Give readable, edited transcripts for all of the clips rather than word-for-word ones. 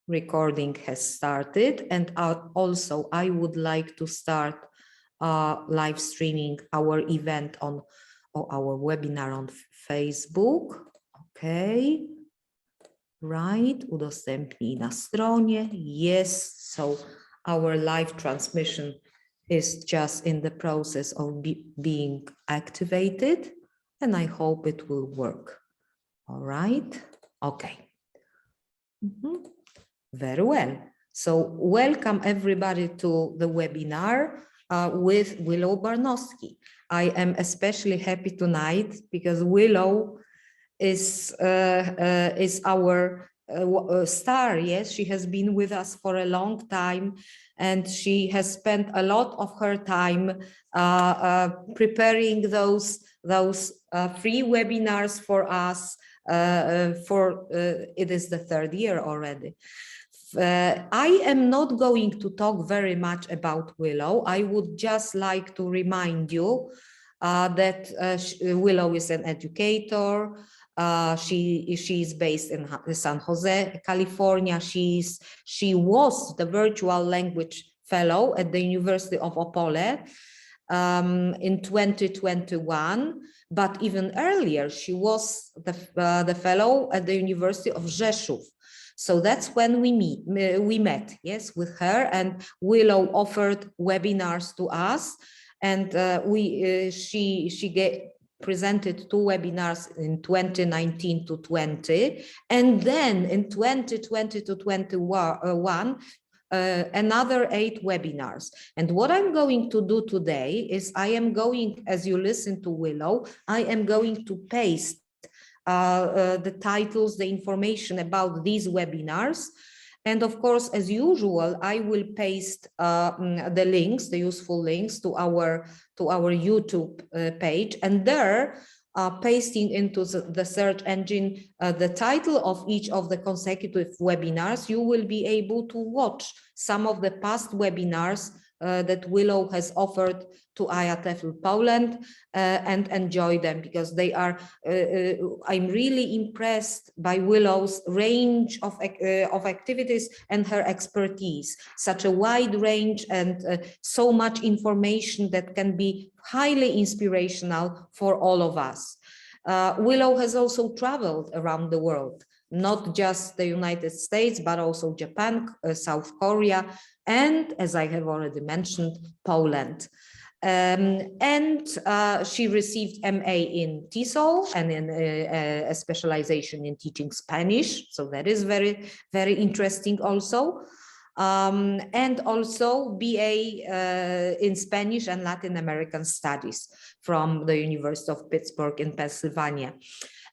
recording has started, and also I would like to start live streaming our event on, or our webinar on Facebook. Okay, right, udostępnij na stronie. Yes, so our live transmission is just in the process of being activated, and I hope it will work. All right, okay. Very well. So welcome everybody to the webinar with Willow Barnosky. I am especially happy tonight because Willow is our star. Yes, she has been with us for a long time, and she has spent a lot of her time preparing those free webinars for us. It is the third year already. I am not going to talk very much about Willow. I would just like to remind you that Willow is an educator. She is based in San Jose, California. She was the virtual language fellow at the University of Opole in 2021. But even earlier, she was the fellow at the University of Rzeszów. So that's when we met, yes, with her, and Willow offered webinars to us, and she presented 2 webinars in 2019 to 20, and then in 2020 to 21, another 8 webinars. And what I'm going to do today is I am going, as you listen to Willow, I am going to paste the titles, the information about these webinars. And of course, as usual, I will paste the links, the useful links to our YouTube page, and there, pasting into the search engine the title of each of the consecutive webinars, you will be able to watch some of the past webinars that Willow has offered to IATEFL Poland and enjoy them, because they are, I'm really impressed by Willow's range of activities and her expertise, such a wide range and so much information that can be highly inspirational for all of us. Willow has also traveled around the world, not just the United States, but also Japan, South Korea, and, as I have already mentioned, Poland. She received MA in TESOL and in a specialization in teaching Spanish. So that is very, very interesting also. And also BA in Spanish and Latin American Studies from the University of Pittsburgh in Pennsylvania.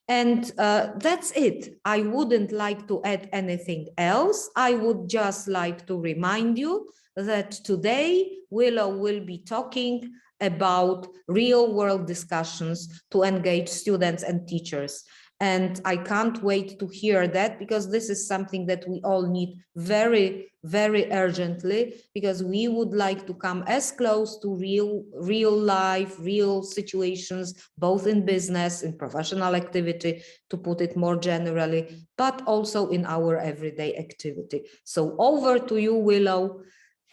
And that's it. I wouldn't like to add anything else. I would just like to remind you that today Willow will be talking about real-world discussions to engage students and teachers. And I can't wait to hear that, because this is something that we all need very, very urgently, because we would like to come as close to real life, real situations, both in business, in professional activity, to put it more generally, but also in our everyday activity. So over to you, Willow,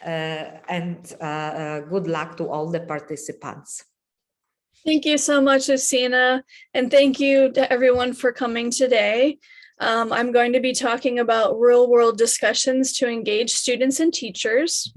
and good luck to all the participants. Thank you so much, Lucina, and thank you to everyone for coming today. I'm going to be talking about real-world discussions to engage students and teachers.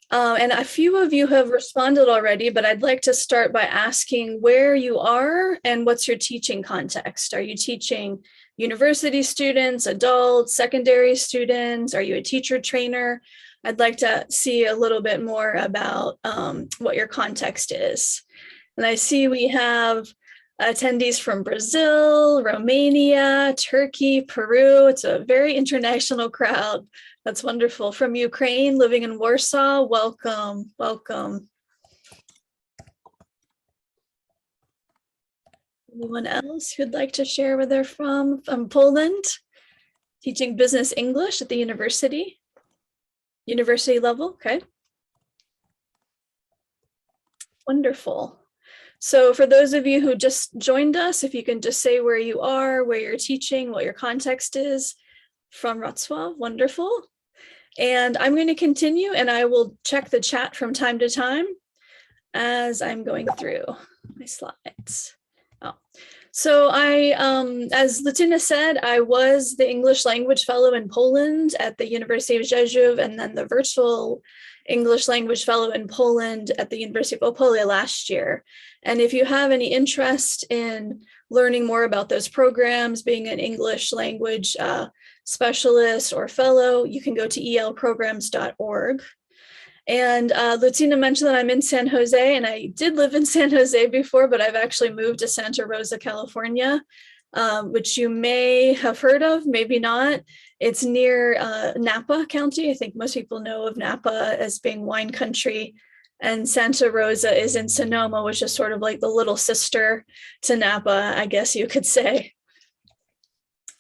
And a few of you have responded already, but I'd like to start by asking where you are and what's your teaching context. Are you teaching university students, adults, secondary students? Are you a teacher trainer? I'd like to see a little bit more about what your context is. And I see we have attendees from Brazil, Romania, Turkey, Peru. It's a very international crowd. That's wonderful. From Ukraine, living in Warsaw, welcome, welcome. Anyone else who'd like to share where they're from? From Poland, teaching business English at the university level, okay. Wonderful. So for those of you who just joined us, if you can just say where you are, where you're teaching, what your context is from Wrocław, wonderful. And I'm going to continue, and I will check the chat from time to time as I'm going through my slides. Oh. So as Latina said, I was the English language fellow in Poland at the University of Rzeszów, and then the virtual English language fellow in Poland at the University of Opole last year. And if you have any interest in learning more about those programs, being an English language specialist or fellow, you can go to elprograms.org. And Latina mentioned that I'm in San Jose, and I did live in San Jose before, but I've actually moved to Santa Rosa, California, which you may have heard of, maybe not. It's near Napa County. I think most people know of Napa as being wine country. And Santa Rosa is in Sonoma, which is sort of like the little sister to Napa, I guess you could say.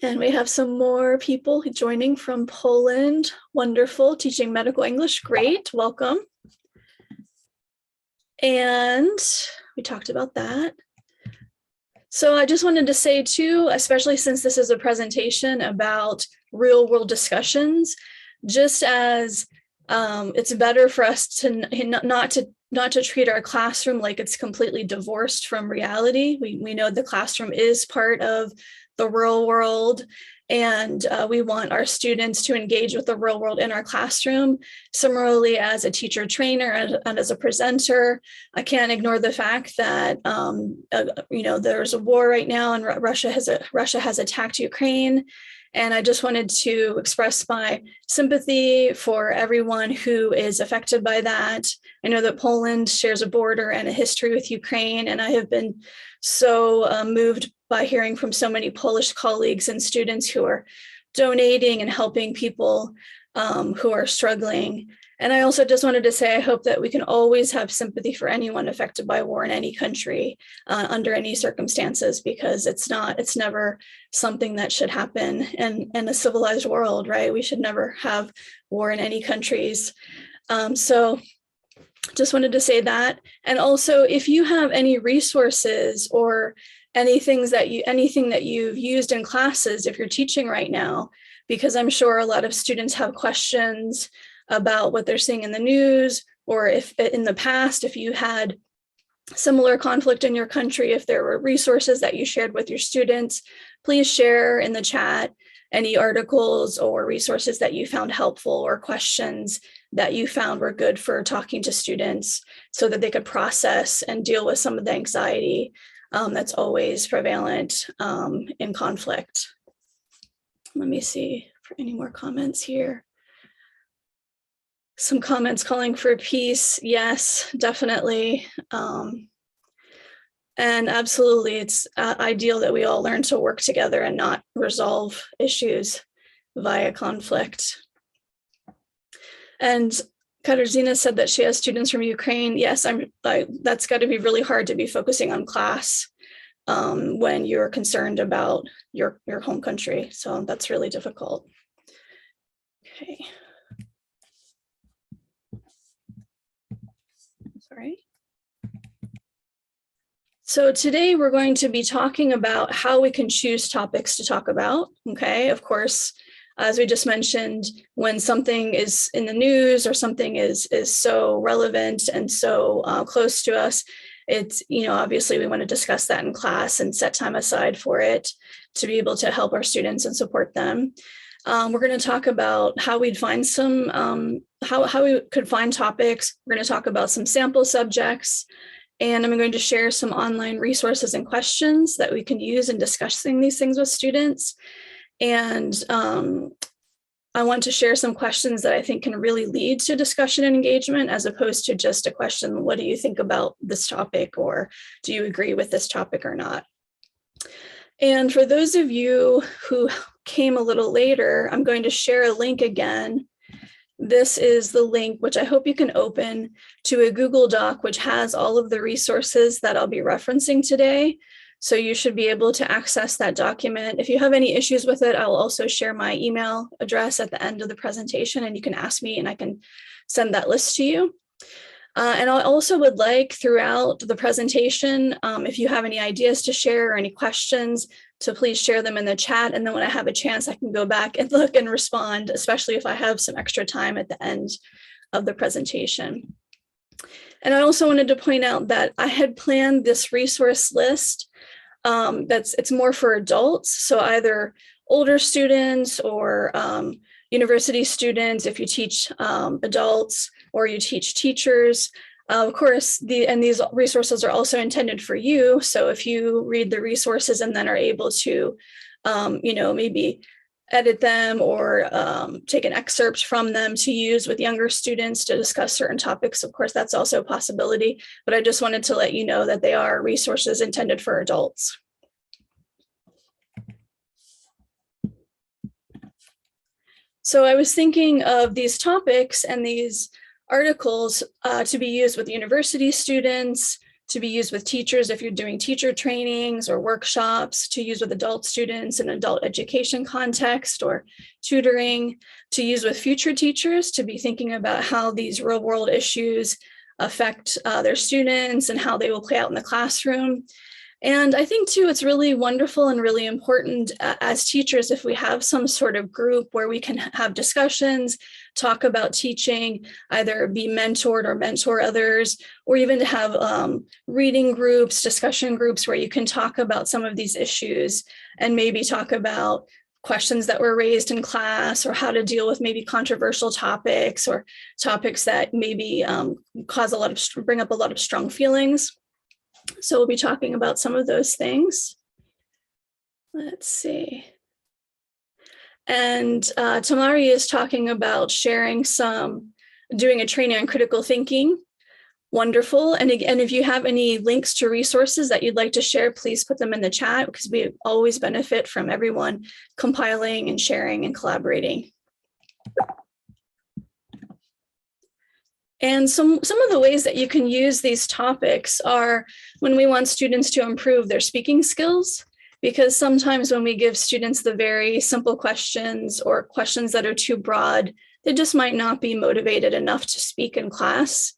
And we have some more people joining from Poland. Wonderful, teaching medical English. Great, welcome. And we talked about that. So I just wanted to say too, especially since this is a presentation about real world discussions, just as it's better for us to not to treat our classroom like it's completely divorced from reality. We know the classroom is part of the real world, and we want our students to engage with the real world in our classroom. Similarly, as a teacher trainer and as a presenter, I can't ignore the fact that there's a war right now, and Russia has attacked Ukraine. And I just wanted to express my sympathy for everyone who is affected by that. I know that Poland shares a border and a history with Ukraine, and I have been so moved by hearing from so many Polish colleagues and students who are donating and helping people who are struggling. And I also just wanted to say, I hope that we can always have sympathy for anyone affected by war in any country under any circumstances, because it's never something that should happen in a civilized world, right? We should never have war in any countries. So just wanted to say that. And also, if you have any resources or anything that you've used in classes, if you're teaching right now, because I'm sure a lot of students have questions about what they're seeing in the news, or if in the past, if you had similar conflict in your country, if there were resources that you shared with your students, please share in the chat any articles or resources that you found helpful, or questions that you found were good for talking to students so that they could process and deal with some of the anxiety that's always prevalent in conflict. Let me see for any more comments here. Some comments calling for peace. Yes, definitely. And absolutely, it's ideal that we all learn to work together and not resolve issues via conflict. And Katarzyna said that she has students from Ukraine. Yes, that's got to be really hard to be focusing on class when you're concerned about your home country. So that's really difficult. Okay. Sorry. So today we're going to be talking about how we can choose topics to talk about. Okay, of course, as we just mentioned, when something is in the news or something is so relevant and so close to us, it's, obviously we want to discuss that in class and set time aside for it to be able to help our students and support them. We're going to talk about how we'd find some, how we could find topics. We're going to talk about some sample subjects, and I'm going to share some online resources and questions that we can use in discussing these things with students. And I want to share some questions that I think can really lead to discussion and engagement, as opposed to just a question, what do you think about this topic? Or do you agree with this topic or not? And for those of you who came a little later, I'm going to share a link again. This is the link, which I hope you can open, to a Google Doc, which has all of the resources that I'll be referencing today. So you should be able to access that document. If you have any issues with it, I'll also share my email address at the end of the presentation, and you can ask me and I can send that list to you. And I also would like throughout the presentation, if you have any ideas to share or any questions, to please share them in the chat. And then when I have a chance, I can go back and look and respond, especially if I have some extra time at the end of the presentation. And I also wanted to point out that I had planned this resource list it's more for adults. So either older students or university students, if you teach adults or you teach teachers. Of course, these resources are also intended for you. So if you read the resources and then are able to, maybe edit them or take an excerpt from them to use with younger students to discuss certain topics, of course, that's also a possibility. But I just wanted to let you know that they are resources intended for adults. So I was thinking of these topics and these articles to be used with university students, to be used with teachers if you're doing teacher trainings or workshops, to use with adult students in adult education context or tutoring, to use with future teachers, to be thinking about how these real world issues affect their students and how they will play out in the classroom. And I think too, it's really wonderful and really important as teachers if we have some sort of group where we can have discussions, talk about teaching, either be mentored or mentor others, or even to have reading groups, discussion groups where you can talk about some of these issues and maybe talk about questions that were raised in class or how to deal with maybe controversial topics or topics that maybe bring up a lot of strong feelings. So we'll be talking about some of those things. Let's see. And Tamari is talking about doing a training on critical thinking. Wonderful. And again, if you have any links to resources that you'd like to share, please put them in the chat because we always benefit from everyone compiling and sharing and collaborating. And some of the ways that you can use these topics are when we want students to improve their speaking skills, because sometimes when we give students the very simple questions or questions that are too broad, they just might not be motivated enough to speak in class.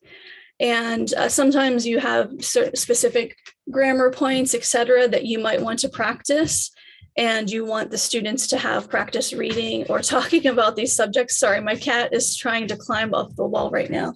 And sometimes you have certain specific grammar points, et cetera, that you might want to practice. And you want the students to have practice reading or talking about these subjects. Sorry, my cat is trying to climb up the wall right now.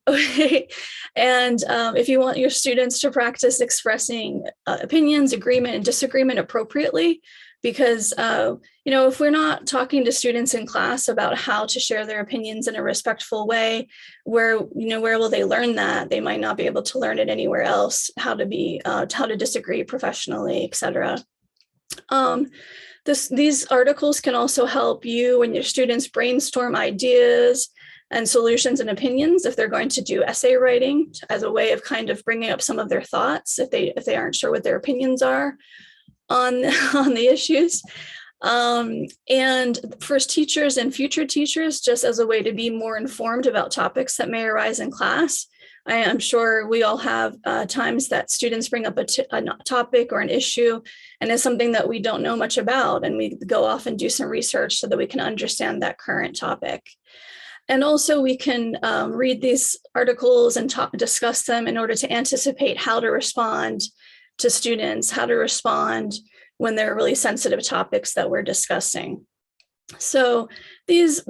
Okay. And if you want your students to practice expressing opinions, agreement, and disagreement appropriately, because if we're not talking to students in class about how to share their opinions in a respectful way, where will they learn that? They might not be able to learn it anywhere else, how to disagree professionally, etc. These articles can also help you and your students brainstorm ideas and solutions and opinions if they're going to do essay writing as a way of kind of bringing up some of their thoughts if they aren't sure what their opinions are on the issues. And for teachers and future teachers, just as a way to be more informed about topics that may arise in class. I'm sure we all have times that students bring up a topic or an issue and it's something that we don't know much about, and we go off and do some research so that we can understand that current topic. And also we can read these articles and discuss them in order to anticipate how to respond to students, how to respond when there are really sensitive topics that we're discussing. So these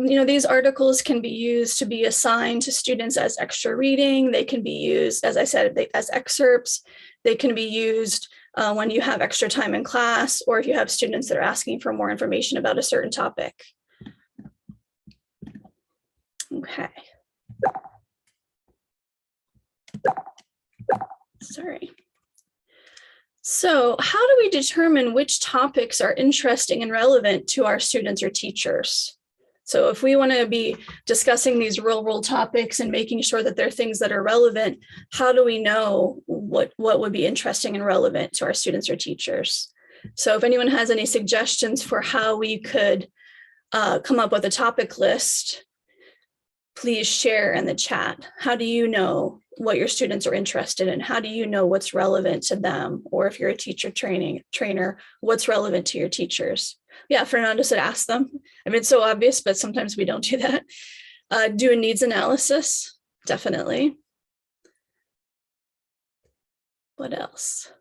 articles can be used to be assigned to students as extra reading. They can be used, as I said, as excerpts. They can be used when you have extra time in class, or if you have students that are asking for more information about a certain topic. Okay. Sorry. So how do we determine which topics are interesting and relevant to our students or teachers? So if we want to be discussing these real world topics and making sure that they're things that are relevant, how do we know what would be interesting and relevant to our students or teachers? So if anyone has any suggestions for how we could come up with a topic list, please share in the chat. How do you know what your students are interested in? How do you know what's relevant to them? Or if you're a teacher trainer, what's relevant to your teachers? Yeah, Fernando said ask them. I mean, it's so obvious, but sometimes we don't do that. Do a needs analysis. definitely. What else?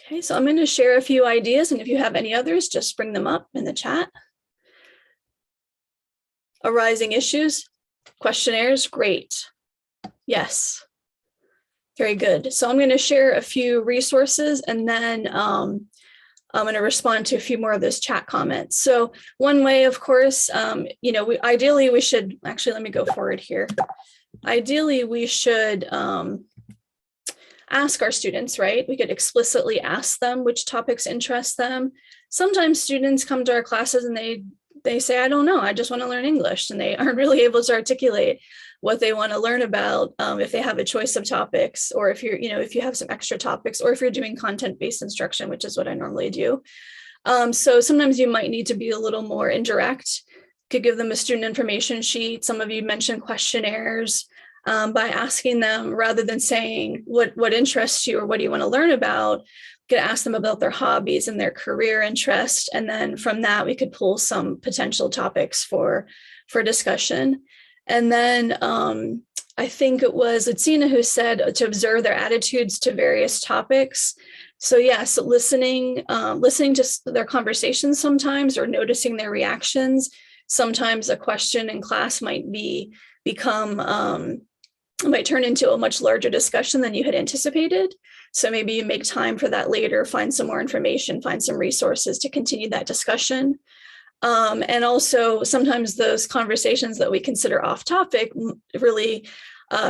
Okay, so I'm going to share a few ideas, and if you have any others, just bring them up in the chat. Arising issues, questionnaires, great. Yes, very good. So I'm going to share a few resources, and then I'm going to respond to a few more of those chat comments. So one way, of course, ideally we should, actually, let me go forward here. Ideally, we should ask our students, right? We could explicitly ask them which topics interest them. Sometimes students come to our classes and they say, I don't know, I just want to learn English, and they aren't really able to articulate what they want to learn about if they have a choice of topics, or if if you have some extra topics, or if you're doing content-based instruction, which is what I normally do. So sometimes you might need to be a little more indirect. Could give them a student information sheet. Some of you mentioned questionnaires. By asking them, rather than saying what interests you or what do you want to learn about, we could ask them about their hobbies and their career interest. And then from that, we could pull some potential topics for discussion. And then I think it was Latina who said to observe their attitudes to various topics. So yes, listening to their conversations sometimes, or noticing their reactions. Sometimes a question in class might might turn into a much larger discussion than you had anticipated. So maybe you make time for that later, find some more information, find some resources to continue that discussion. And also sometimes those conversations that we consider off topic really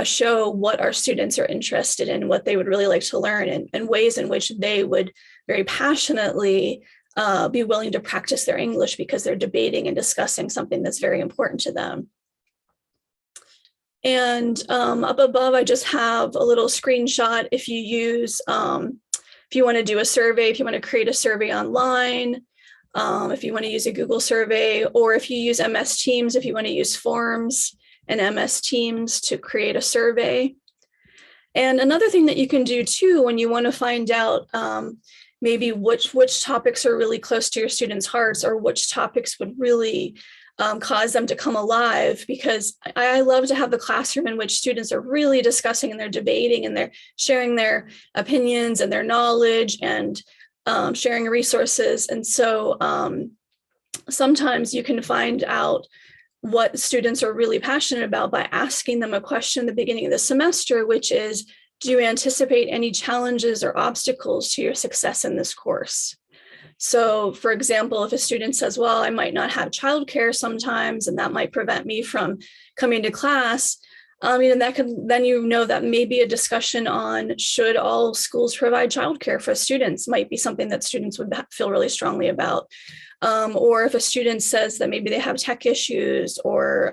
show what our students are interested in, what they would really like to learn, and ways in which they would very passionately be willing to practice their English because they're debating and discussing something that's very important to them. And up above, I just have a little screenshot. If you want to do a survey, if you want to create a survey online, if you want to use a Google survey, or if you use MS Teams, if you want to use forms and MS Teams to create a survey. And another thing that you can do too, when you want to find out maybe which topics are really close to your students' hearts, or which topics would really cause them to come alive, because I love to have the classroom in which students are really discussing and they're debating and they're sharing their opinions and their knowledge and sharing resources. And so sometimes you can find out what students are really passionate about by asking them a question at the beginning of the semester, which is, do you anticipate any challenges or obstacles to your success in this course? So for example, if a student says, well, I might not have childcare sometimes, and that might prevent me from coming to class, then you know that maybe a discussion on should all schools provide childcare for students might be something that students would feel really strongly about. Or if a student says that maybe they have tech issues, or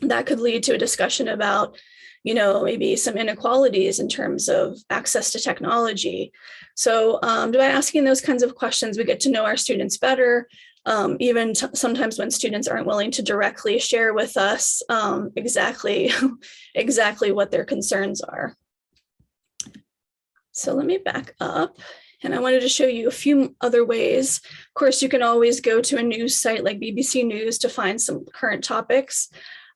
that could lead to a discussion about maybe some inequalities in terms of access to technology. So by asking those kinds of questions, we get to know our students better, even sometimes when students aren't willing to directly share with us exactly what their concerns are. So let me back up. And I wanted to show you a few other ways. Of course, you can always go to a news site like BBC News to find some current topics.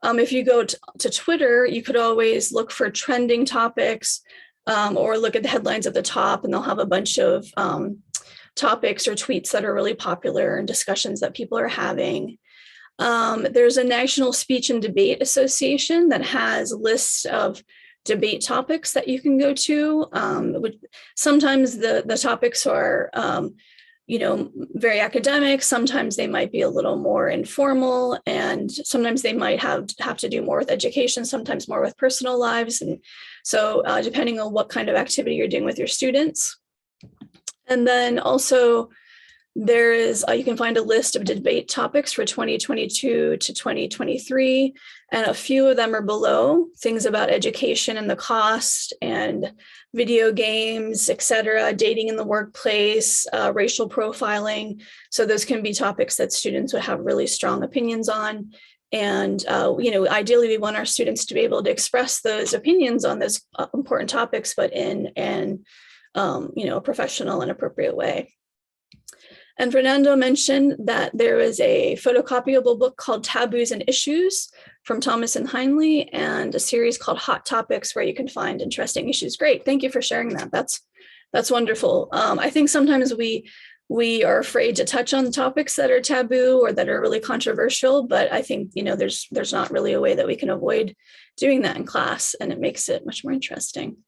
If you go to Twitter, you could always look for trending topics, or look at the headlines at the top, and they'll have a bunch of topics or tweets that are really popular and discussions that people are having. There's a National Speech and Debate Association that has lists of debate topics that you can go to. Sometimes the topics are very academic. Sometimes they might be a little more informal, and sometimes they might have to do more with education, sometimes more with personal lives. And so depending on what kind of activity you're doing with your students. And then also there is, you can find a list of debate topics for 2022 to 2023, and a few of them are below, things about education and the cost, and video games, etc., dating in the workplace, racial profiling. So those can be topics that students would have really strong opinions on. And, ideally we want our students to be able to express those opinions on those important topics, but in a professional and appropriate way. And Fernando mentioned that there is a photocopyable book called Taboos and Issues from Thomas and Heinley, and a series called Hot Topics where you can find interesting issues. Great, thank you for sharing that. That's wonderful. I think sometimes we are afraid to touch on topics that are taboo or that are really controversial, but I think, you know, there's not really a way that we can avoid doing that in class, and it makes it much more interesting.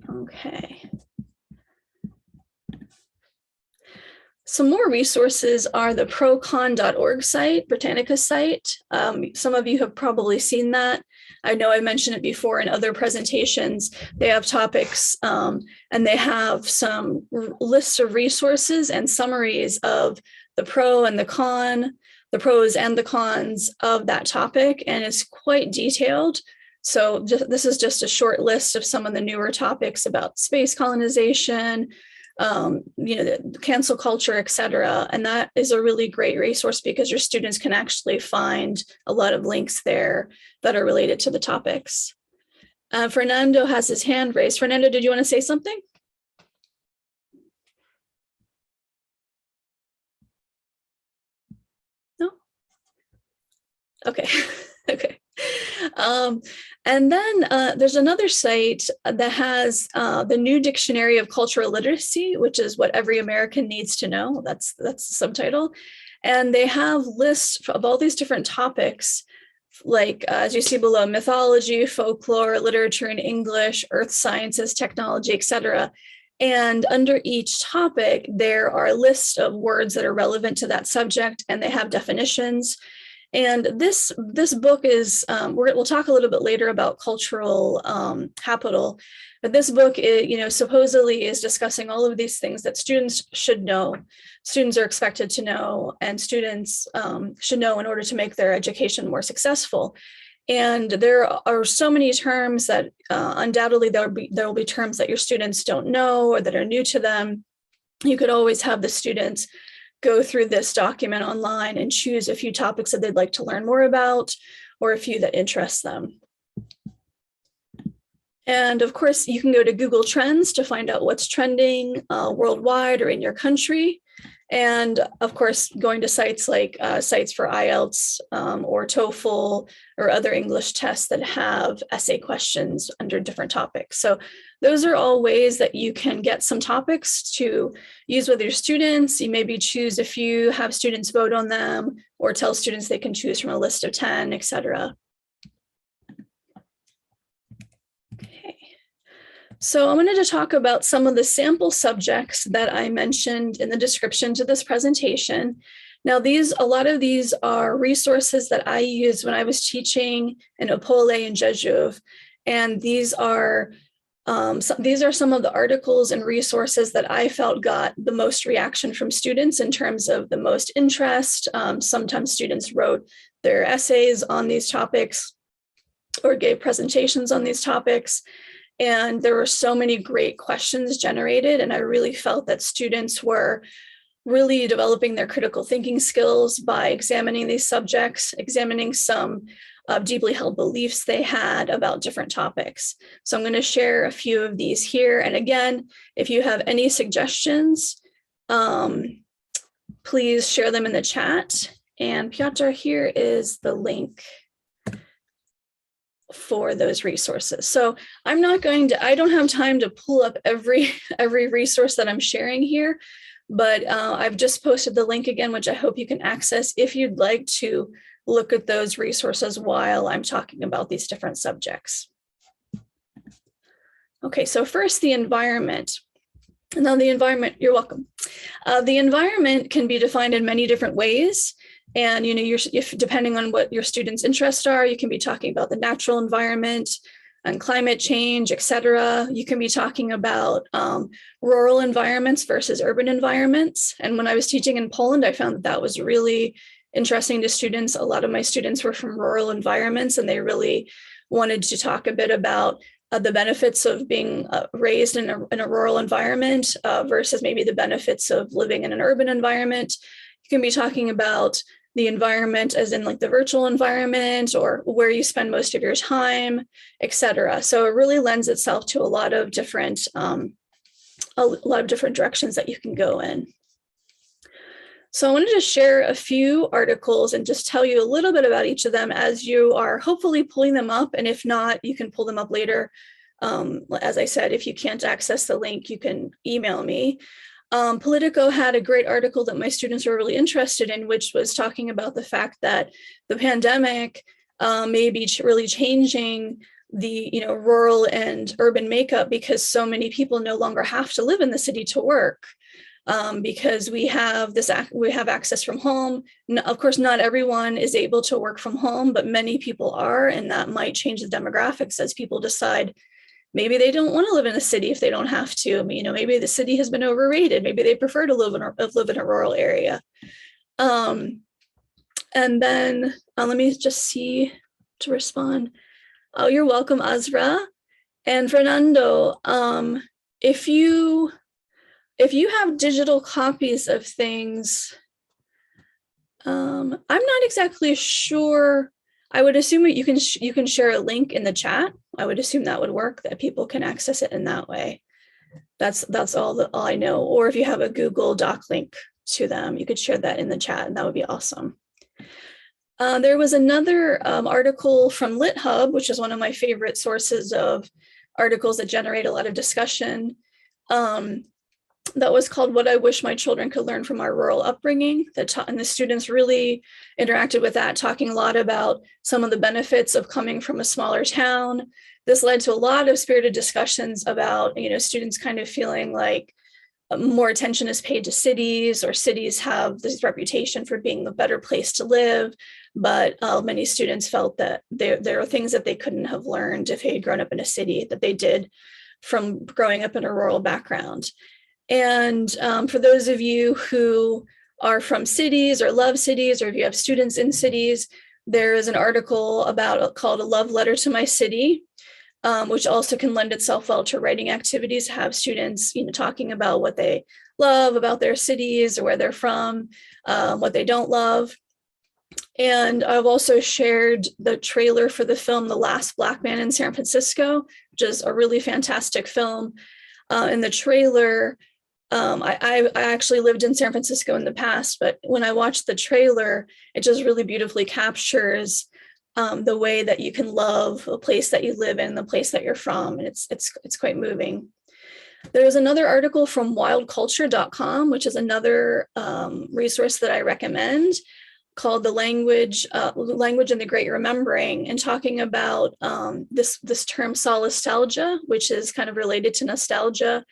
Okay. Some more resources are the procon.org site, Britannica site. Some of you have probably seen that. I know I mentioned it before in other presentations. They have topics and they have some lists of resources and summaries of the pro and the con, the pros and the cons of that topic, and it's quite detailed. So this is just a short list of some of the newer topics about space colonization, you know, the cancel culture, etc. And that is a really great resource because your students can actually find a lot of links there that are related to the topics. Fernando has his hand raised. Fernando, did you want to say something? No? Okay, okay. And then there's another site that has the New Dictionary of Cultural Literacy, which is what every American needs to know. That's the subtitle. And they have lists of all these different topics, like as you see below, mythology, folklore, literature in English, earth sciences, technology, etc. And under each topic, there are lists of words that are relevant to that subject, and they have definitions. And this book is, we'll talk a little bit later about cultural capital, but this book, you know, supposedly is discussing all of these things that students should know, students are expected to know, and students should know in order to make their education more successful. And there are so many terms that undoubtedly there will be terms that your students don't know or that are new to them. You could always have the students go through this document online and choose a few topics that they'd like to learn more about, or a few that interest them. And of course, you can go to Google Trends to find out what's trending worldwide or in your country. And of course, going to sites like sites for IELTS or TOEFL or other English tests that have essay questions under different topics. So those are all ways that you can get some topics to use with your students. You maybe choose a few, have students vote on them, or tell students they can choose from a list of 10, etc. So I wanted to talk about some of the sample subjects that I mentioned in the description to this presentation. Now, a lot of these are resources that I used when I was teaching in Opole and Jejuv, and these are some of the articles and resources that I felt got the most reaction from students in terms of the most interest. Sometimes students wrote their essays on these topics or gave presentations on these topics. And there were so many great questions generated, and I really felt that students were really developing their critical thinking skills by examining these subjects, examining some deeply held beliefs they had about different topics. So I'm going to share a few of these here. And again, if you have any suggestions, please share them in the chat. And Piotr, here is the link for those resources. So I don't have time to pull up every resource that I'm sharing here, but I've just posted the link again, which I hope you can access if you'd like to look at those resources while I'm talking about these different subjects. Okay, so first, the environment. Now the environment, you're welcome. The environment can be defined in many different ways. And, you know, depending on what your students' interests are, you can be talking about the natural environment and climate change, et cetera. You can be talking about rural environments versus urban environments. And when I was teaching in Poland, I found that was really interesting to students. A lot of my students were from rural environments, and they really wanted to talk a bit about the benefits of being raised in a rural environment versus maybe the benefits of living in an urban environment. You can be talking about the environment as in like the virtual environment or where you spend most of your time, et cetera. So it really lends itself to a lot of different directions that you can go in. So I wanted to share a few articles and just tell you a little bit about each of them as you are hopefully pulling them up. And if not, you can pull them up later. As I said, if you can't access the link, you can email me. Politico had a great article that my students were really interested in, which was talking about the fact that the pandemic may be really changing the rural and urban makeup, because so many people no longer have to live in the city to work, because we have access from home. Of course, not everyone is able to work from home, but many people are, and that might change the demographics as people decide maybe they don't want to live in a city if they don't have to. Maybe the city has been overrated. Maybe they prefer to live in a rural area. And then let me just see to respond. Oh, you're welcome, Azra. And Fernando, if you have digital copies of things, I'm not exactly sure. I would assume that you can share a link in the chat. I would assume that would work, that people can access it in that way. That's all I know. Or if you have a Google Doc link to them, you could share that in the chat, and that would be awesome. There was another article from LitHub, which is one of my favorite sources of articles that generate a lot of discussion. That was called "What I Wish My Children Could Learn from Our Rural Upbringing." And the students really interacted with that, talking a lot about some of the benefits of coming from a smaller town. This led to a lot of spirited discussions about, students kind of feeling like more attention is paid to cities, or cities have this reputation for being the better place to live. But many students felt that there are things that they couldn't have learned if they had grown up in a city that they did from growing up in a rural background. And for those of you who are from cities or love cities, or if you have students in cities, there is an article called "A Love Letter to My City," which also can lend itself well to writing activities, have students, talking about what they love about their cities or where they're from, what they don't love. And I've also shared the trailer for the film "The Last Black Man in San Francisco," which is a really fantastic film. In the trailer, I actually lived in San Francisco in the past, but when I watched the trailer, it just really beautifully captures the way that you can love a place that you live in, the place that you're from, and it's quite moving. There's another article from wildculture.com, which is another resource that I recommend, called "The Language and the Great Remembering," and talking about this term solastalgia, which is kind of related to nostalgia.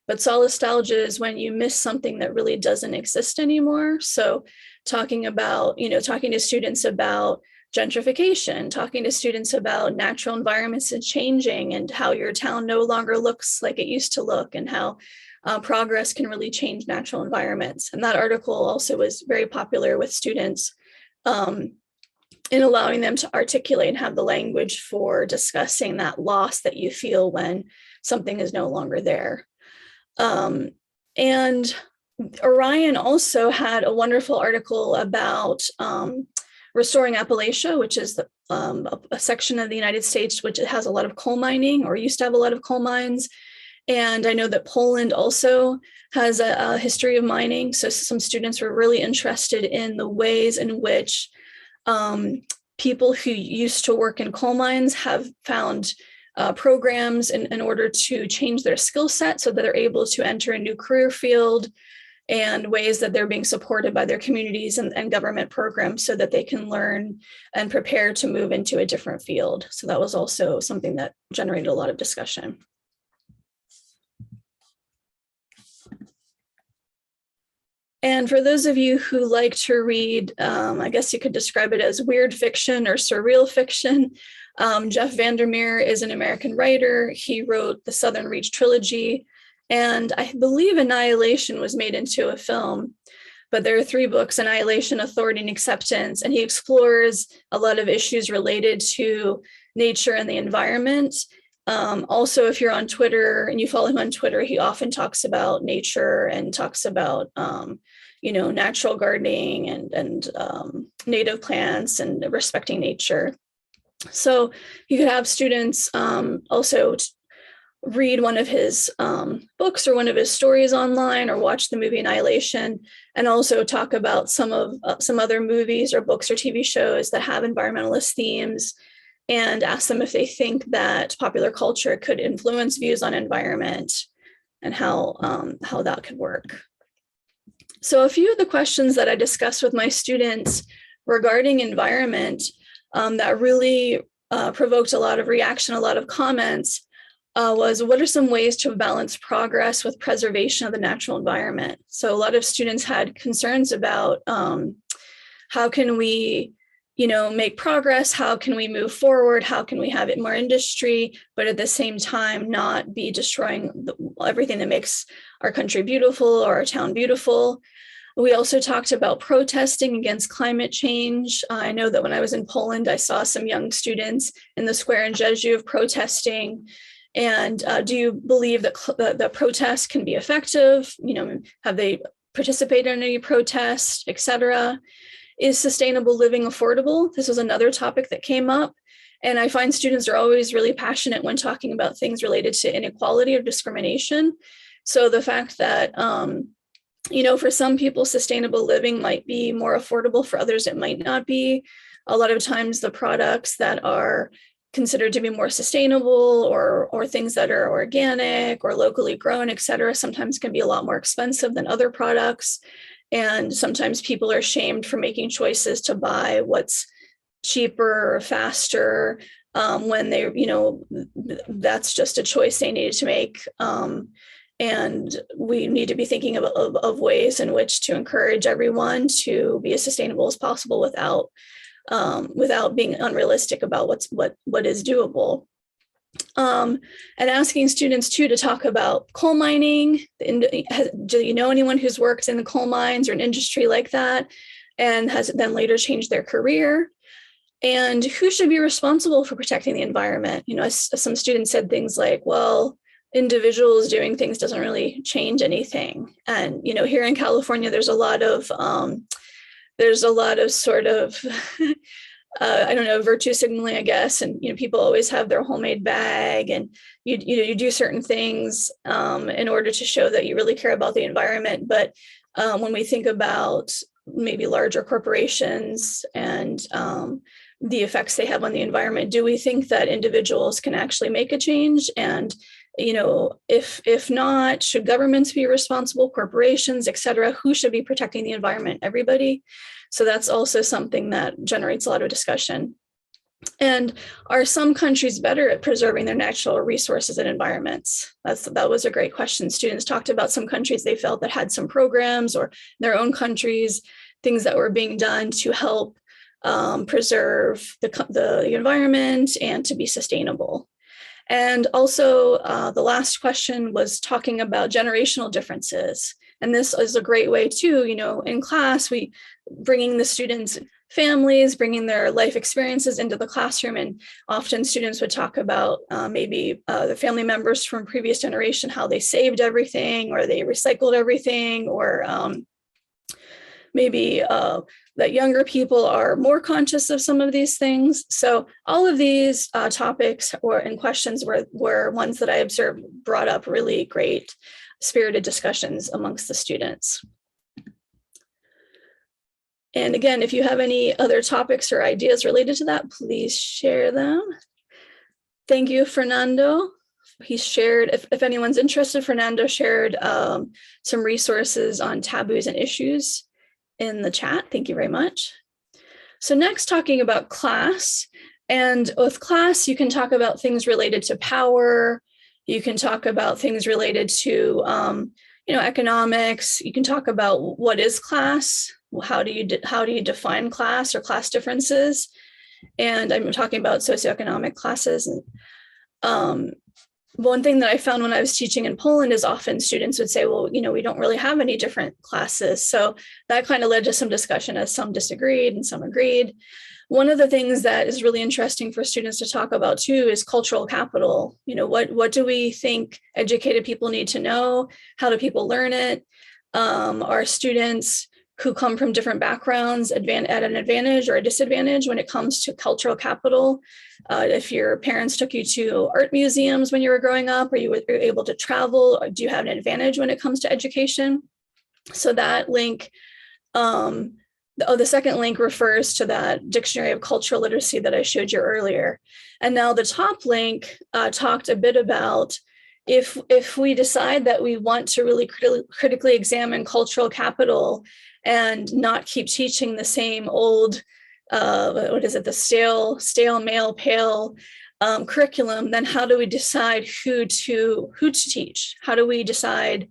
But solastalgia is when you miss something that really doesn't exist anymore. So talking to students about gentrification, talking to students about natural environments and changing, and how your town no longer looks like it used to look, and how progress can really change natural environments. And that article also was very popular with students in allowing them to articulate and have the language for discussing that loss that you feel when something is no longer there. And Orion also had a wonderful article about restoring Appalachia, which is a section of the United States which has a lot of coal mining, or used to have a lot of coal mines. And I know that Poland also has a history of mining. So some students were really interested in the ways in which people who used to work in coal mines have found programs in order to change their skill set so that they're able to enter a new career field, and ways that they're being supported by their communities and government programs so that they can learn and prepare to move into a different field. So that was also something that generated a lot of discussion. And for those of you who like to read, I guess you could describe it as weird fiction or surreal fiction, Jeff Vandermeer is an American writer. He wrote the Southern Reach trilogy, and I believe Annihilation was made into a film, but there are 3 books: Annihilation, Authority, and Acceptance, and he explores a lot of issues related to nature and the environment. Also, if you're on Twitter and you follow him on Twitter, he often talks about nature and talks about natural gardening and native plants and respecting nature. So you could have students also read one of his books or one of his stories online, or watch the movie Annihilation, and also talk about some other movies or books or TV shows that have environmentalist themes, and ask them if they think that popular culture could influence views on environment and how that could work. So a few of the questions that I discussed with my students regarding environment that really provoked a lot of reaction, a lot of comments, was what are some ways to balance progress with preservation of the natural environment? So a lot of students had concerns about how can we, make progress? How can we move forward? How can we have it more industry, but at the same time not be destroying everything that makes our country beautiful or our town beautiful? We also talked about protesting against climate change. I know that when I was in Poland, I saw some young students in the square in Rzeszów protesting. And do you believe that the protests can be effective? Have they participated in any protests, et cetera? Is sustainable living affordable? This was another topic that came up. And I find students are always really passionate when talking about things related to inequality or discrimination. So the fact that, for some people, sustainable living might be more affordable, for others, it might not be. A lot of times the products that are considered to be more sustainable or things that are organic or locally grown, et cetera, sometimes can be a lot more expensive than other products. And sometimes people are shamed for making choices to buy what's cheaper or faster when they, that's just a choice they needed to make. And we need to be thinking of ways in which to encourage everyone to be as sustainable as possible without being unrealistic about what is doable. And asking students too to talk about coal mining. Do you know anyone who's worked in the coal mines or an industry like that and has then later changed their career? And who should be responsible for protecting the environment? Some students said things like, well, individuals doing things doesn't really change anything. And, here in California, there's a lot of sort of, virtue signaling, I guess. And, people always have their homemade bag, and you do certain things in order to show that you really care about the environment. But when we think about maybe larger corporations and the effects they have on the environment, do we think that individuals can actually make a change? And if not, should governments be responsible, corporations, et cetera? Who should be protecting the environment? Everybody. So that's also something that generates a lot of discussion. And are some countries better at preserving their natural resources and environments? That was a great question. Students talked about some countries they felt that had some programs, or their own countries, things that were being done to help preserve the environment and to be sustainable. And also the last question was talking about generational differences. And this is a great way too, in class, we bringing the students' families, bringing their life experiences into the classroom. And often students would talk about maybe the family members from previous generation, how they saved everything or they recycled everything, or maybe that younger people are more conscious of some of these things. So all of these topics and questions were ones that I observed brought up really great spirited discussions amongst the students. And again, if you have any other topics or ideas related to that, please share them. Thank you, Fernando. He shared, if anyone's interested, Fernando shared some resources on taboos and issues in the chat. Thank you very much. So next, talking about class. And with class, you can talk about things related to power. You can talk about things related to economics. You can talk about what is class. How do you define class or class differences? And I'm talking about socioeconomic classes. And one thing that I found when I was teaching in Poland is often students would say, well, we don't really have any different classes. So that kind of led to some discussion, as some disagreed and some agreed. One of the things that is really interesting for students to talk about too is cultural capital. What do we think educated people need to know? How do people learn it? Are students who come from different backgrounds at an advantage or a disadvantage when it comes to cultural capital. If your parents took you to art museums when you were growing up, or you were able to travel, or do you have an advantage when it comes to education? So that link, the second link refers to that dictionary of cultural literacy that I showed you earlier. And now the top link talked a bit about if we decide that we want to really critically examine cultural capital and not keep teaching the same old, the stale male pale curriculum, then how do we decide who to teach? How do we decide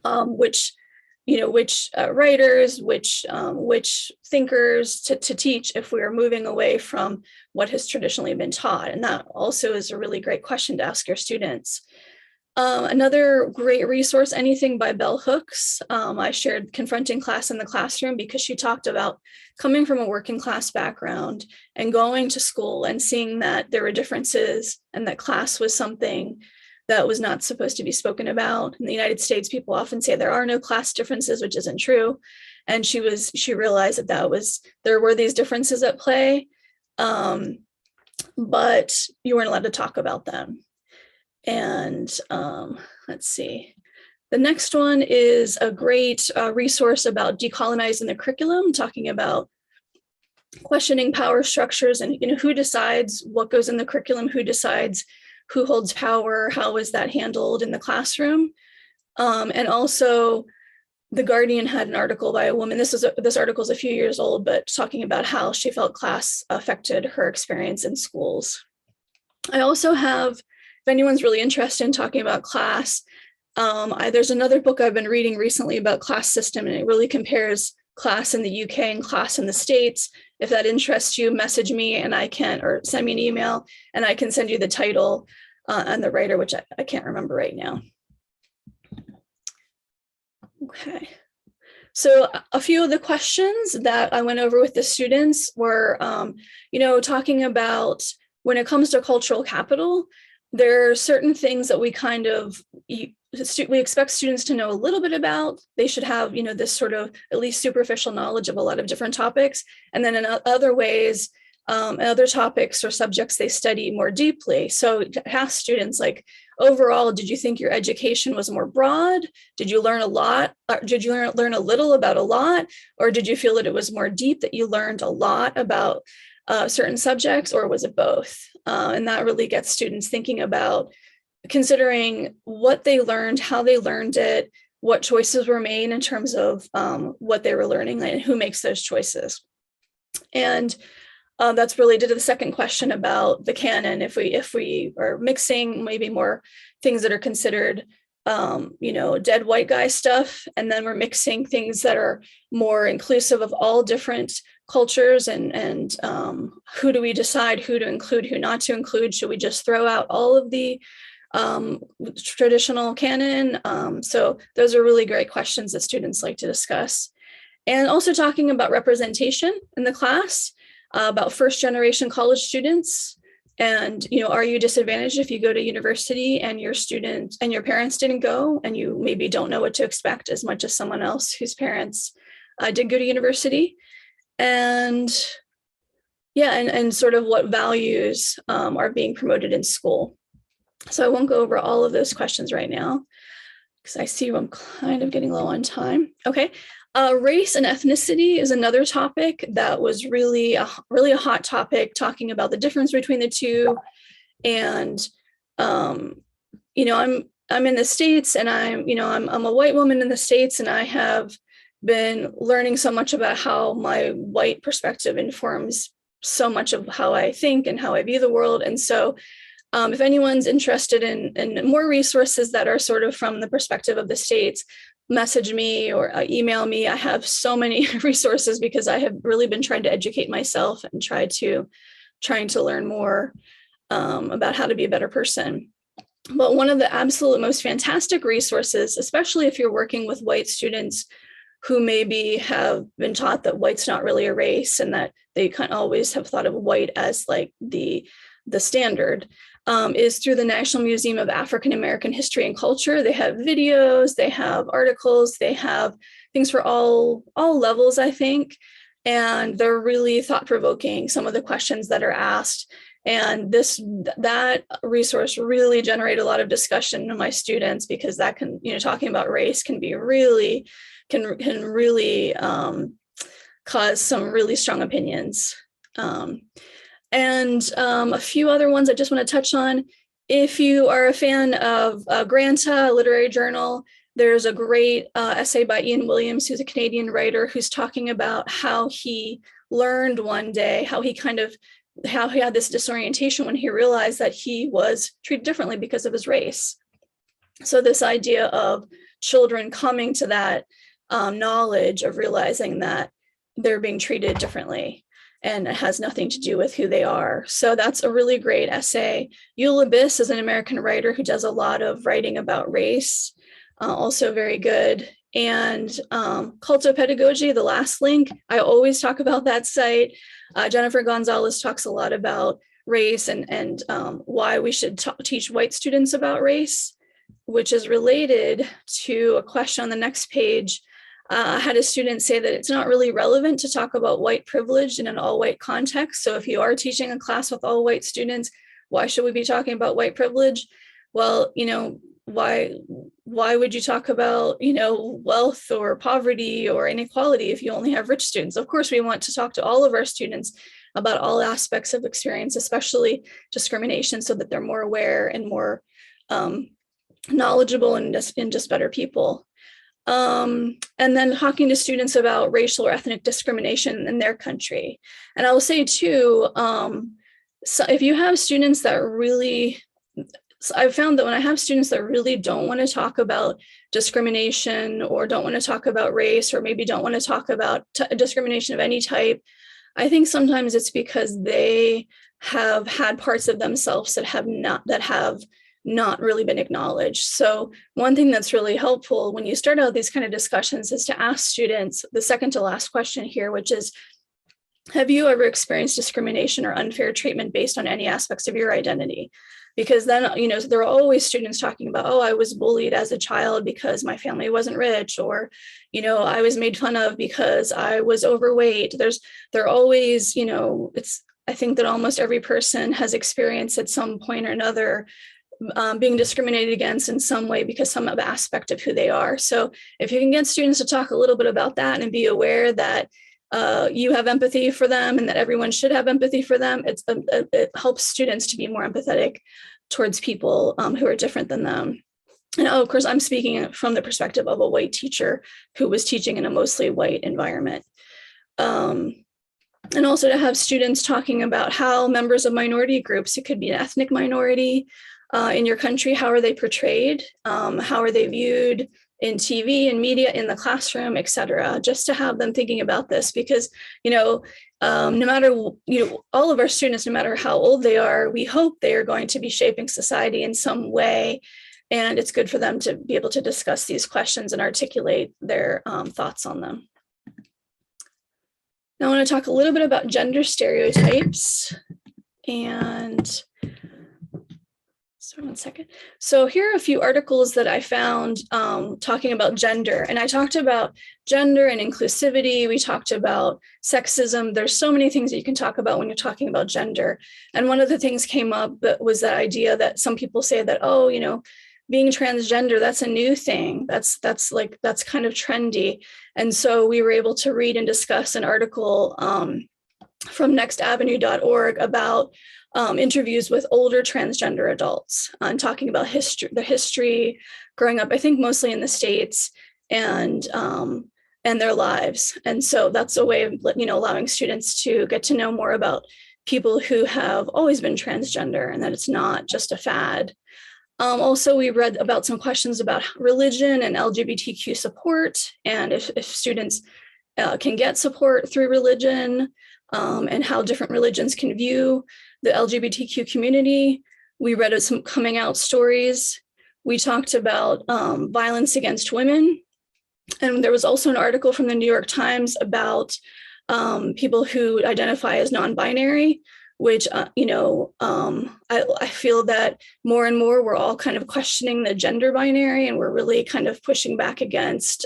which writers, which thinkers to teach if we are moving away from what has traditionally been taught? And that also is a really great question to ask your students. Another great resource, anything by Bell Hooks. I shared Confronting Class in the Classroom because she talked about coming from a working class background and going to school and seeing that there were differences and that class was something that was not supposed to be spoken about. In the United States, people often say there are no class differences, which isn't true. And she realized that there were these differences at play, but you weren't allowed to talk about them. And let's see. The next one is a great resource about decolonizing the curriculum, talking about questioning power structures and who decides what goes in the curriculum, who decides who holds power, how is that handled in the classroom. And also The Guardian had an article by a woman, this article is a few years old, but talking about how she felt class affected her experience in schools. I also have, if anyone's really interested in talking about class, there's another book I've been reading recently about class system, and it really compares class in the UK and class in the States. If that interests you, message me and or send me an email and I can send you the title and the writer, which I can't remember right now. Okay. So a few of the questions that I went over with the students were, talking about when it comes to cultural capital, there are certain things that we expect students to know a little bit about. They should have, this sort of at least superficial knowledge of a lot of different topics. And then in other ways, other topics or subjects they study more deeply. So to ask students, like, overall, did you think your education was more broad? Did you learn a lot? Or did you learn a little about a lot? Or did you feel that it was more deep, that you learned a lot about certain subjects, or was it both? And that really gets students thinking about considering what they learned, how they learned it, what choices were made in terms of what they were learning, and who makes those choices. And that's related to the second question about the canon. If we are mixing maybe more things that are considered, dead white guy stuff, and then we're mixing things that are more inclusive of all different cultures, and who do we decide who to include, who not to include? Should we just throw out all of the traditional canon? So those are really great questions that students like to discuss. And also talking about representation in the class, about first generation college students. And, are you disadvantaged if you go to university and your parents didn't go, and you maybe don't know what to expect as much as someone else whose parents did go to university? And sort of what values are being promoted in school. So I won't go over all of those questions right now because I see I'm kind of getting low on time. Okay. Race and ethnicity is another topic that was really a hot topic, talking about the difference between the two. And, I'm in the States, and I'm a white woman in the States, and I have been learning so much about how my white perspective informs so much of how I think and how I view the world. And so if anyone's interested in more resources that are sort of from the perspective of the States, message me or email me. I have so many resources because I have really been trying to educate myself and trying to learn more about how to be a better person. But one of the absolute most fantastic resources, especially if you're working with white students who maybe have been taught that white's not really a race, and that they kind of always have thought of white as like the standard. is through the National Museum of African American History and Culture. They have videos, they have articles, they have things for all levels, I think. And they're really thought-provoking, some of the questions that are asked. And that resource really generated a lot of discussion in my students, because that can, talking about race can be really, can really cause some really strong opinions. And a few other ones I just want to touch on. If you are a fan of Granta, a literary journal, there's a great essay by Ian Williams, who's a Canadian writer, who's talking about how he learned one day, how he had this disorientation when he realized that he was treated differently because of his race. So this idea of children coming to that knowledge of realizing that they're being treated differently, and it has nothing to do with who they are. So that's a really great essay. Eula Biss is an American writer who does a lot of writing about race, also very good. And Cultopedagogy, the last link, I always talk about that site. Jennifer Gonzalez talks a lot about race and why we should teach white students about race, which is related to a question on the next page. I had a student say that it's not really relevant to talk about white privilege in an all-white context. So if you are teaching a class with all white students, why should we be talking about white privilege? Well, why would you talk about, wealth or poverty or inequality if you only have rich students? Of course, we want to talk to all of our students about all aspects of experience, especially discrimination, so that they're more aware and more knowledgeable and just better people. And then talking to students about racial or ethnic discrimination in their country. And I will say too, so if you have students that really, I've found that when I have students that really don't want to talk about discrimination or don't want to talk about race, or maybe don't want to talk about discrimination of any type, I think sometimes it's because they have had parts of themselves that have not really been acknowledged. So one thing that's really helpful when you start out these kind of discussions is to ask students the second to last question here, which is, have you ever experienced discrimination or unfair treatment based on any aspects of your identity? Because then, there are always students talking about, oh, I was bullied as a child because my family wasn't rich, or, I was made fun of because I was overweight. There are always, I think that almost every person has experienced at some point or another being discriminated against in some way because some aspect of who they are. So if you can get students to talk a little bit about that and be aware that you have empathy for them and that everyone should have empathy for them, it helps students to be more empathetic towards people who are different than them. And of course, I'm speaking from the perspective of a white teacher who was teaching in a mostly white environment. And also to have students talking about how members of minority groups, it could be an ethnic minority in your country, how are they portrayed? How are they viewed in TV and media, in the classroom, et cetera, just to have them thinking about this, because, no matter, all of our students, no matter how old they are, we hope they are going to be shaping society in some way. And it's good for them to be able to discuss these questions and articulate their thoughts on them. Now I want to talk a little bit about gender stereotypes. And one second. So here are a few articles that I found talking about gender. And I talked about gender and inclusivity. We talked about sexism. There's so many things that you can talk about when you're talking about gender. And one of the things came up that was that idea that some people say that, oh, being transgender, that's a new thing. That's kind of trendy. And so we were able to read and discuss an article from nextavenue.org about interviews with older transgender adults and talking about the history growing up, I think mostly in the States, and their lives. And so that's a way of, allowing students to get to know more about people who have always been transgender and that it's not just a fad. Also, we read about some questions about religion and LGBTQ support, and if students can get support through religion, and how different religions can view the LGBTQ community. We read some coming out stories. We talked about violence against women. And there was also an article from the New York Times about people who identify as non-binary, which, I feel that more and more we're all kind of questioning the gender binary, and we're really kind of pushing back against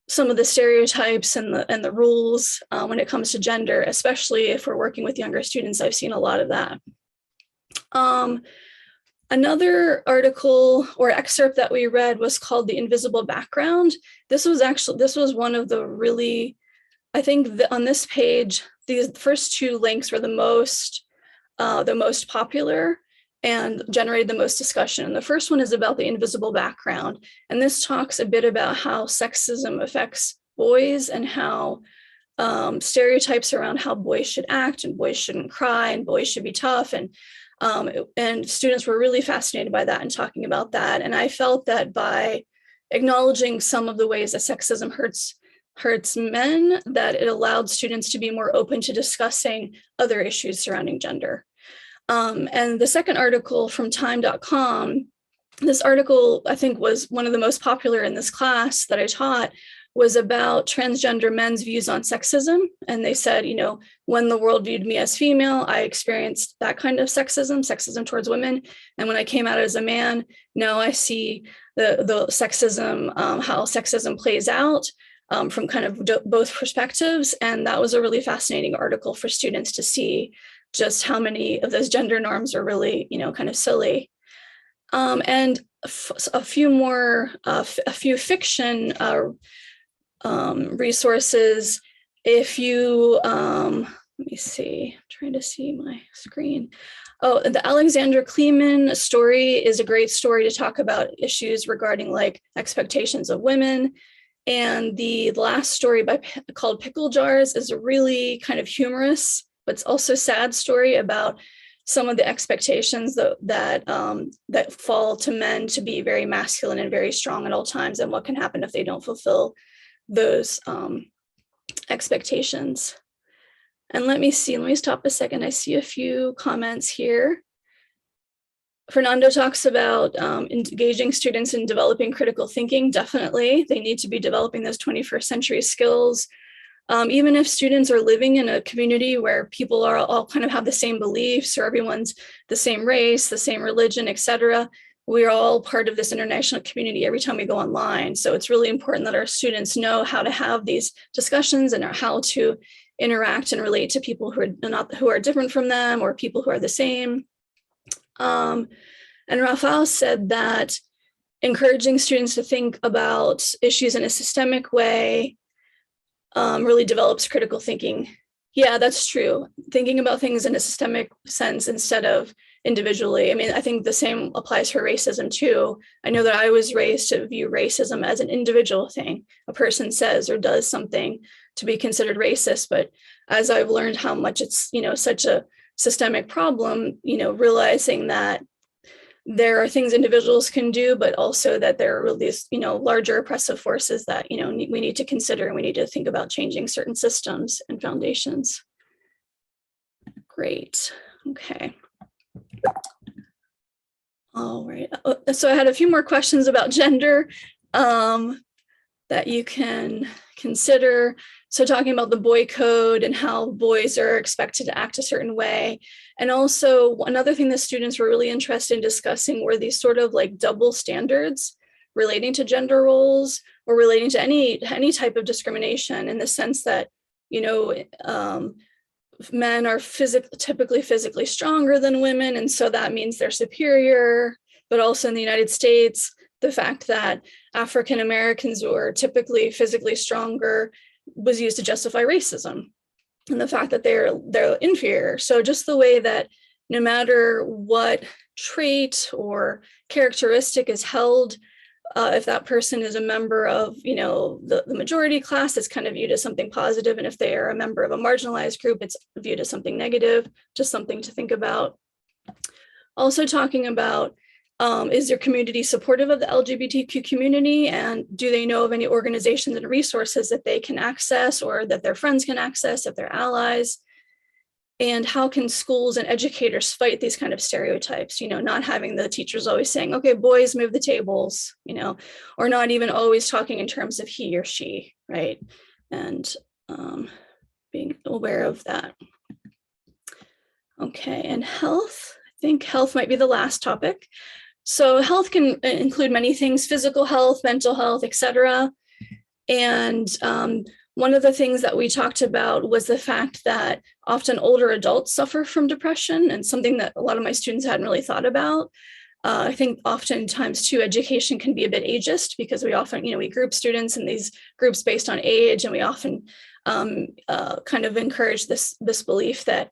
some of the stereotypes and the rules when it comes to gender, especially if we're working with younger students. I've seen a lot of that. Another article or excerpt that we read was called "The Invisible Background." This was one of the really, I think on this page, these first two links were the most popular and generated the most discussion. The first one is about the invisible background. And this talks a bit about how sexism affects boys and how stereotypes around how boys should act, and boys shouldn't cry, and boys should be tough. And students were really fascinated by that and talking about that. And I felt that by acknowledging some of the ways that sexism hurts men, that it allowed students to be more open to discussing other issues surrounding gender. And the second article from time.com, this article I think was one of the most popular in this class that I taught, was about transgender men's views on sexism. And they said, when the world viewed me as female, I experienced that kind of sexism towards women. And when I came out as a man, now I see the sexism, how sexism plays out from kind of both perspectives. And that was a really fascinating article for students to see just how many of those gender norms are really, kind of silly. And a few fiction resources. If you, let me see, I'm trying to see my screen. Oh, the Alexander Kleeman story is a great story to talk about issues regarding like expectations of women. And the last story called Pickle Jars is a really kind of humorous, but it's also sad story about some of the expectations that fall to men to be very masculine and very strong at all times, and what can happen if they don't fulfill those expectations. And let me stop a second. I see a few comments here. Fernando talks about engaging students in developing critical thinking. Definitely, they need to be developing those 21st century skills. Even if students are living in a community where people are all kind of have the same beliefs, or everyone's the same race, the same religion, etc., we are all part of this international community every time we go online. So it's really important that our students know how to have these discussions and how to interact and relate to people who are different from them, or people who are the same. And Rafael said that encouraging students to think about issues in a systemic way really develops critical thinking. Yeah, that's true. Thinking about things in a systemic sense instead of individually. I mean, I think the same applies for racism too. I know that I was raised to view racism as an individual thing. A person says or does something to be considered racist. But as I've learned how much it's, such a systemic problem, realizing that there are things individuals can do, but also that there are these, larger oppressive forces that, we need to consider, and we need to think about changing certain systems and foundations. Great. Okay. All right. So I had a few more questions about gender that you can consider. So talking about the boy code and how boys are expected to act a certain way. And also another thing that students were really interested in discussing were these sort of like double standards relating to gender roles, or relating to any type of discrimination, in the sense that, men are typically physically stronger than women, and so that means they're superior. But also in the United States, the fact that African Americans were typically physically stronger was used to justify racism, and the fact that they're inferior. So just the way that no matter what trait or characteristic is held, if that person is a member of, the majority class, it's kind of viewed as something positive. And if they are a member of a marginalized group, it's viewed as something negative, just something to think about. Also talking about, is your community supportive of the LGBTQ community? And do they know of any organizations and resources that they can access, or that their friends can access if they're allies? And how can schools and educators fight these kind of stereotypes, not having the teachers always saying, okay, boys move the tables, or not even always talking in terms of he or she, right? And being aware of that. Okay, and health. I think health might be the last topic. So health can include many things: physical health, mental health, etc. And one of the things that we talked about was the fact that often older adults suffer from depression, and something that a lot of my students hadn't really thought about. I think oftentimes too, education can be a bit ageist, because we often, we group students in these groups based on age, and we often kind of encourage this belief that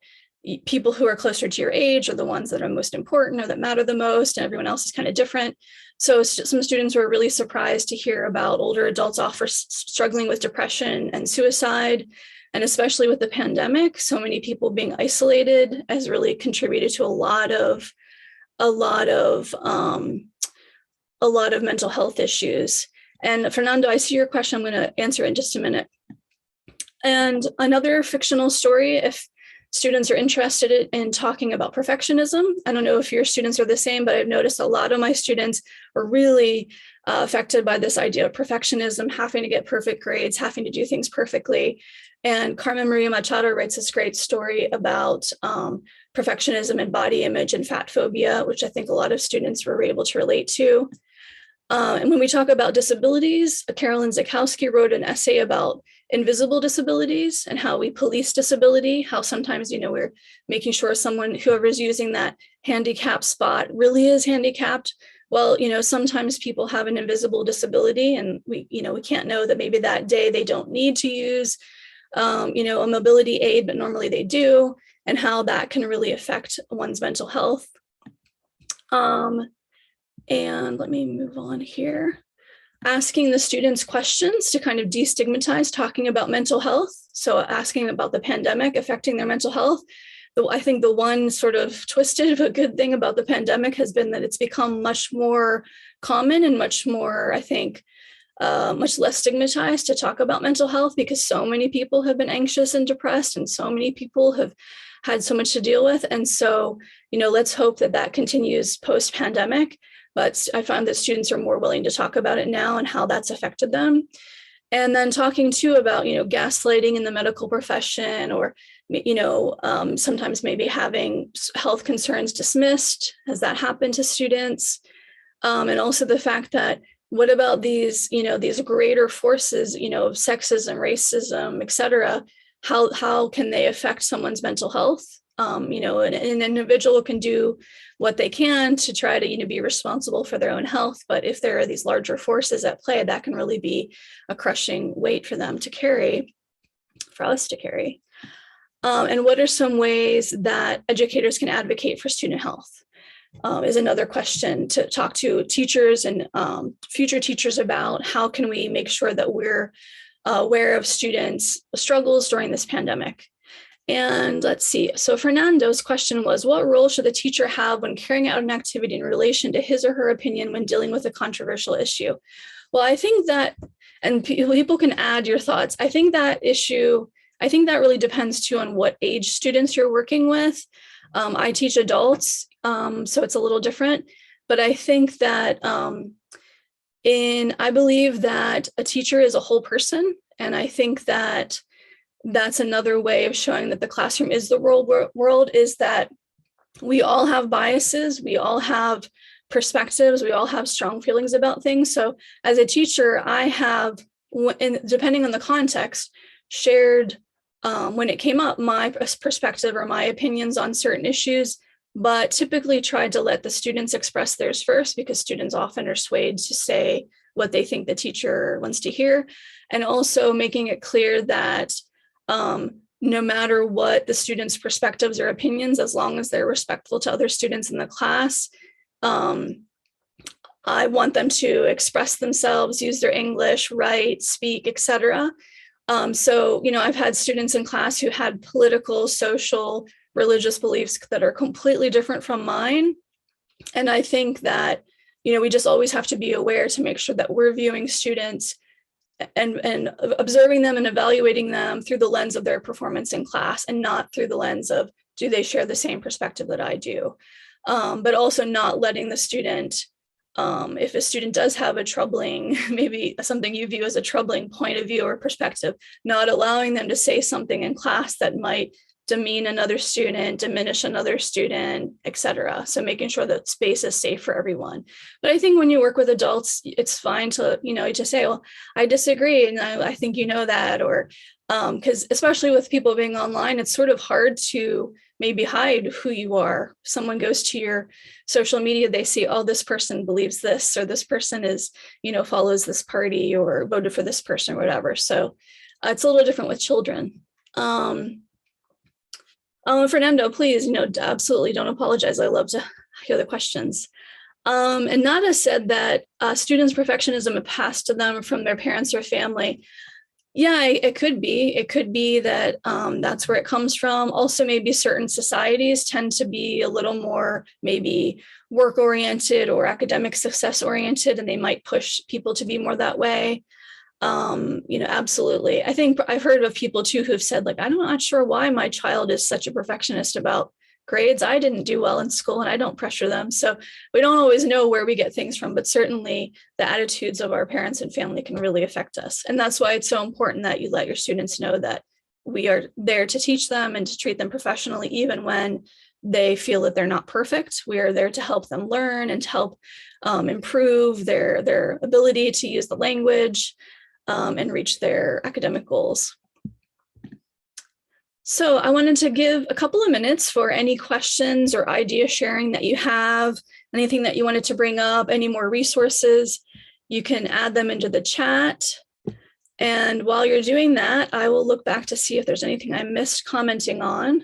people who are closer to your age are the ones that are most important or that matter the most, and everyone else is kind of different. So some students were really surprised to hear about older adults struggling with depression and suicide. And especially with the pandemic, so many people being isolated has really contributed to a lot of mental health issues. And Fernando, I see your question. I'm going to answer it in just a minute. And another fictional story, if students are interested in talking about perfectionism. I don't know if your students are the same, but I've noticed a lot of my students are really affected by this idea of perfectionism, having to get perfect grades, having to do things perfectly. And Carmen Maria Machado writes this great story about perfectionism and body image and fat phobia, which I think a lot of students were able to relate to. And when we talk about disabilities, Carolyn Zakowski wrote an essay about invisible disabilities and how we police disability, how sometimes, we're making sure whoever's using that handicap spot really is handicapped. Well, sometimes people have an invisible disability, and we can't know that maybe that day they don't need to use, a mobility aid, but normally they do, and how that can really affect one's mental health. And let me move on here. Asking the students questions to kind of destigmatize talking about mental health. So asking about the pandemic affecting their mental health. I think the one sort of twisted but good thing about the pandemic has been that it's become much more common and much more, I think, much less stigmatized to talk about mental health, because so many people have been anxious and depressed, and so many people have had so much to deal with. And so, let's hope that that continues post-pandemic. But I found that students are more willing to talk about it now and how that's affected them. And then talking too about, gaslighting in the medical profession, or, sometimes maybe having health concerns dismissed. Has that happened to students? And also the fact that, what about these, these greater forces, of sexism, racism, et cetera? How can they affect someone's mental health? An individual can do what they can to try to, be responsible for their own health. But if there are these larger forces at play, that can really be a crushing weight for them to carry, for us to carry. And what are some ways that educators can advocate for student health? Is another question to talk to teachers and future teachers about. How can we make sure that we're aware of students' struggles during this pandemic? And let's see. So Fernando's question was, what role should the teacher have when carrying out an activity in relation to his or her opinion when dealing with a controversial issue? Well, I think that, and people can add your thoughts. I think that really depends too on what age students you're working with. I teach adults, so it's a little different, but I think that I believe that a teacher is a whole person. And I think that that's another way of showing that the classroom is the world, is that we all have biases, we all have perspectives, we all have strong feelings about things. So as a teacher, I have, depending on the context, shared when it came up my perspective or my opinions on certain issues, but typically tried to let the students express theirs first, because students often are swayed to say what they think the teacher wants to hear. And also making it clear that no matter what the students' perspectives or opinions, as long as they're respectful to other students in the class, I want them to express themselves, use their English, write, speak, etc. So, I've had students in class who had political, social, religious beliefs that are completely different from mine. And I think that, we just always have to be aware to make sure that we're viewing students and observing them and evaluating them through the lens of their performance in class, and not through the lens of, do they share the same perspective that I do? But also not letting the student, if a student does have a troubling, maybe something you view as a troubling point of view or perspective, not allowing them to say something in class that might demean another student, diminish another student, etc. So making sure that space is safe for everyone. But I think when you work with adults, it's fine to, just say, well, I disagree, and I think you know that, or because especially with people being online, it's sort of hard to maybe hide who you are. Someone goes to your social media, they see, oh, this person believes this, or this person is, follows this party or voted for this person or whatever. So it's a little different with children. Fernando, please, absolutely don't apologize. I love to hear the questions. And Nada said that students' perfectionism is passed to them from their parents or family. Yeah, it could be. It could be that that's where it comes from. Also, maybe certain societies tend to be a little more maybe work-oriented or academic success-oriented, and they might push people to be more that way. Absolutely. I think I've heard of people too who've said, like, I'm not sure why my child is such a perfectionist about grades. I didn't do well in school and I don't pressure them. So we don't always know where we get things from, but certainly the attitudes of our parents and family can really affect us. And that's why it's so important that you let your students know that we are there to teach them and to treat them professionally, even when they feel that they're not perfect. We are there to help them learn and to help improve their ability to use the language and reach their academic goals. So I wanted to give a couple of minutes for any questions or idea sharing that you have, anything that you wanted to bring up, any more resources, you can add them into the chat. And while you're doing that, I will look back to see if there's anything I missed commenting on.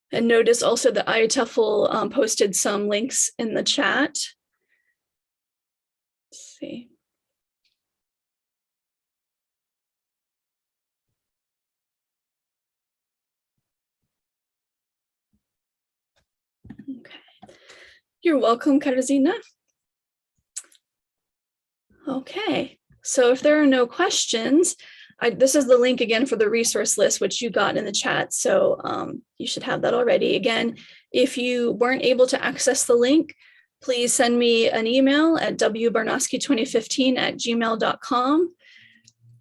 And notice also that IATEFL posted some links in the chat. Let's see. Okay. You're welcome, Katarzyna. Okay, so if there are no questions, this is the link again for the resource list, which you got in the chat. So you should have that already. Again, if you weren't able to access the link, please send me an email at wbarnosky2015@gmail.com.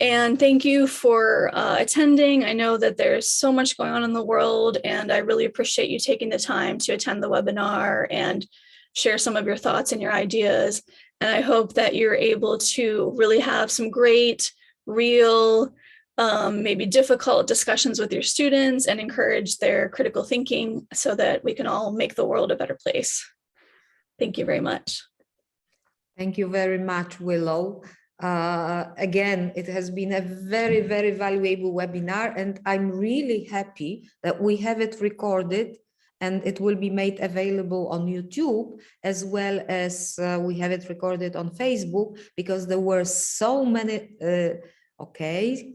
And thank you for attending. I know that there's so much going on in the world, and I really appreciate you taking the time to attend the webinar and share some of your thoughts and your ideas. And I hope that you're able to really have some great, real, maybe difficult discussions with your students and encourage their critical thinking so that we can all make the world a better place. Thank you very much. Thank you very much, Willow. Again, it has been a very, very valuable webinar, and I'm really happy that we have it recorded and it will be made available on YouTube, as well as we have it recorded on Facebook, because there were so many, okay.